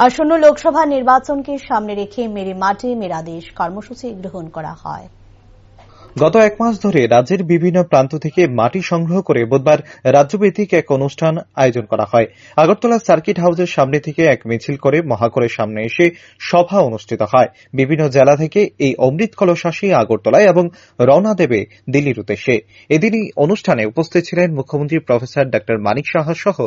আসন্ন লোকসভা নির্বাচনকে সামনে রেখে মেরে মাটি মেরা দেশ কর্মসূচি গ্রহণ করা হয়। গত এক মাস ধরে রাজ্যের বিভিন্ন প্রান্ত থেকে মাটি সংগ্রহ করে বুধবার রাজ্যভিত্তিক এক অনুষ্ঠান আয়োজন করা হয়। আগরতলা সার্কিট হাউসের সামনে থেকে এক মিছিল করে মহাকলের সামনে এসে সভা অনুষ্ঠিত হয়। বিভিন্ন জেলা থেকে এই অমৃত কলস আসে আগরতলায় এবং রওনা দেবে দিল্লির উদ্দেশ্যে। এদিনই অনুষ্ঠানে উপস্থিত ছিলেন মুখ্যমন্ত্রী প্রফেসর ডা মানিক সাহা সহ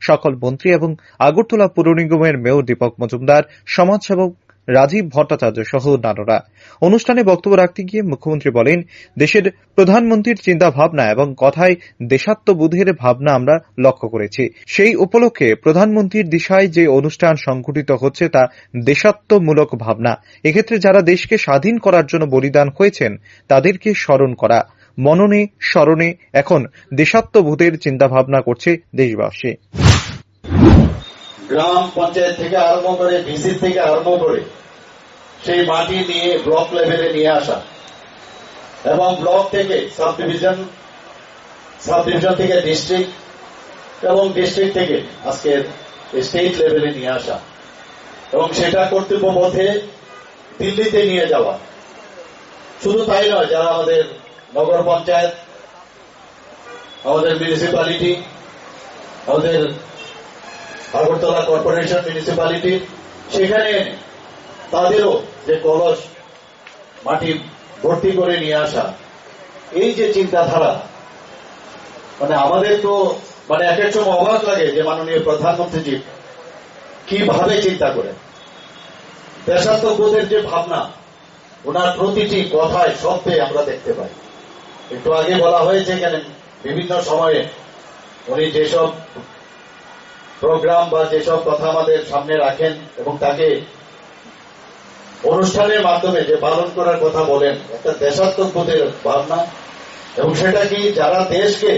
সকল মন্ত্রী এবং আগরতলা পুর নিগমের মেয়র দীপক মজুমদার, সমাজসেবক রাজীব ভট্টাচার্য সহ অন্যান্যরা। অনুষ্ঠানে বক্তব্য রাখতে গিয়ে মুখ্যমন্ত্রী বলেন, দেশের প্রধানমন্ত্রীর চিন্তা ভাবনা এবং কথায় দেশাত্মবোধের ভাবনা আমরা লক্ষ্য করেছি। সেই উপলক্ষে প্রধানমন্ত্রীর দিশায় যে অনুষ্ঠান সংঘটিত হচ্ছে তা দেশাত্মমূলক ভাবনা। এক্ষেত্রে যারা দেশকে স্বাধীন করার জন্য বলিদান হয়েছেন তাদেরকে স্মরণ করা। মননে স্মরণে এখন দেশাত্মবোধের চিন্তাভাবনা করছে দেশবাসী। গ্রাম পঞ্চায়েত থেকে আরম্ভ করে ভিসি থেকে আরম্ভ করে সেই মাটি নিয়ে ব্লক লেভেলে নিয়ে আসা এবং ব্লক থেকে সাব ডিভিশন থেকে ডিস্ট্রিক্ট এবং ডিস্ট্রিক্ট থেকে আজকের স্টেট লেভেলে নিয়ে আসা এবং সেটা কর্তৃত্ব পথে দিল্লিতে নিয়ে যাওয়া। শুধু তাই নয়, যারা আমাদের নগর পঞ্চায়েত, আমাদের মিউনিসিপ্যালিটি, আমাদের আগরতলা কর্পোরেশন মিউনিসিপ্যালিটি, সেখানে তাদেরও যে কলস মাটি ভর্তি করে নিয়ে আসা, এই যে চিন্তাধারা, আমাদের তো এক এক সময় অবাক লাগে যে মাননীয় প্রধানমন্ত্রীজি কিভাবে চিন্তা করেন। দেশাত্মবোধের যে ভাবনা ওনার প্রতিটি কথায় শব্দে আমরা দেখতে পাই। একটু আগে বলা হয়েছে এখানে বিভিন্ন সময়ে উনি যেসব প্রোগ্রাম বা যেসব কথা আমাদের সামনে রাখেন এবং তাকে অনুষ্ঠানের মাধ্যমে যে পালন করার কথা বলেন, একটা দেশাত্মবোধের ভাবনা, এবং সেটা কি যারা দেশকে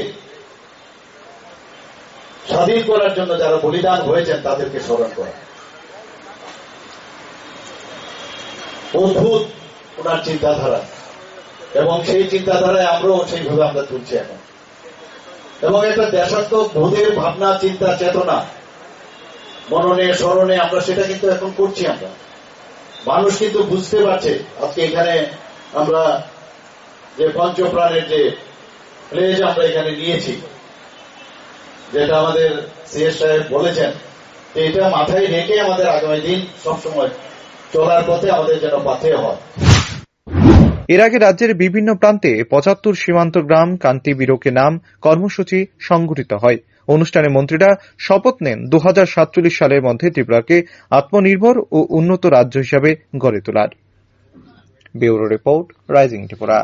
স্বাধীন করার জন্য যারা বলিদান হয়েছেন তাদেরকে স্মরণ করা। অদ্ভুত ওনার চিন্তাধারা, এবং সেই চিন্তাধারায় আমরাও সেইভাবে আমরা তুলছি এখন। এবং একটা দেশাত্মবোধের ভাবনা, চিন্তা, চেতনা মননে স্মরণে আমরা সেটা কিন্তু এখন করছি। আমরা মানুষ কিন্তু বুঝতে পারছে। আজকে এখানে আমরা যে পঞ্চপ্রাণের যে প্লেজ আমরা এখানে নিয়েছি, যেটা আমাদের সিএস সাহেব বলেছেন, এটা মাথায় রেখে আমাদের আগামী দিন সবসময় চলার পথে আমাদের যেন পাথেয় হয়। এর আগে রাজ্যের বিভিন্ন প্রান্তে ৭৫ সীমান্ত গ্রাম কান্তি বিরোকে নাম কর্মসূচি সংঘটিত হয়। অনুষ্ঠানে মন্ত্রীরা শপথ নেন ২০৪৭ সালের মধ্যে ত্রিপুরাকে আত্মনির্ভর ও উন্নত রাজ্য হিসাবে গড়ে তোলার। Bureau report, rising Tripura.